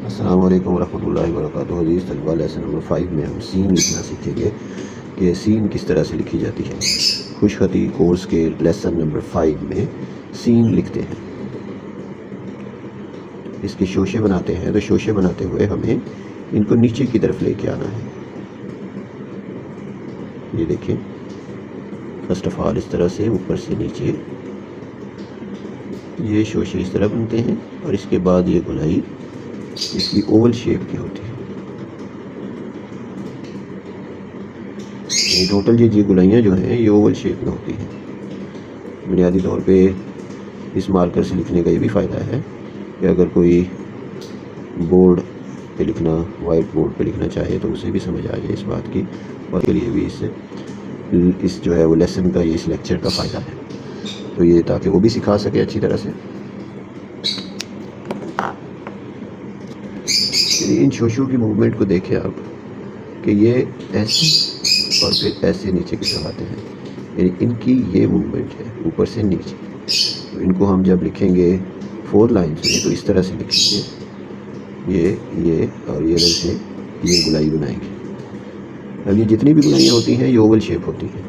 अस्सलाम वालेकुम रहमतुल्लाहि व बरकातुहू। अज़ीज़ तलबा, लेसन नंबर 5 में हम सीन लिखना सीखेंगे कि सीन किस तरह से लिखी जाती है। खुशखती कोर्स के लेसन नंबर 5 में सीन लिखते हैं। इसके शोशे बनाते हैं, तो शोशे बनाते हुए हमें इनको नीचे की तरफ लेके आना है। ये देखें, फर्स्ट ऑफ ऑल इस तरह से ऊपर से नीचे ये शोशे इस तरह बनते हैं, और इसके बाद ये गुलाई इसकी ओवल शेप की होती है। ये टोटल ये गुलाइयाँ जो हैं ये ओवल शेप में होती हैं। बुनियादी तौर पे इस मार्कर से लिखने का ये भी फ़ायदा है कि अगर कोई बोर्ड पे लिखना, वाइट बोर्ड पे लिखना चाहे तो उसे भी समझ आ जाए इस बात की, और के लिए भी इस जो है वो लेसन का, ये इस लेक्चर का फ़ायदा है। तो ये ताकि वो भी सिखा सके अच्छी तरह से। इन शोशों की मूवमेंट को देखें आप कि ये ऐसे और फिर ऐसे नीचे की तरफ आते हैं, यानी इनकी ये मूवमेंट है ऊपर से नीचे। तो इनको हम जब लिखेंगे 4 लाइन्स में तो इस तरह से लिखेंगे, ये और ये से ये गुलाई बनाएंगे। अब ये जितनी भी गुलाइयाँ होती हैं ये ओवल शेप होती हैं,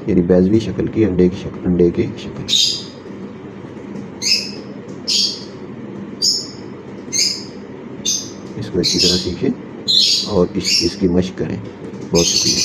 यानी बैजवी शक्ल की, अंडे की शक्ल। इसको अच्छी तरह सीखें और इसकी मशक करें। बहुत शुक्रिया।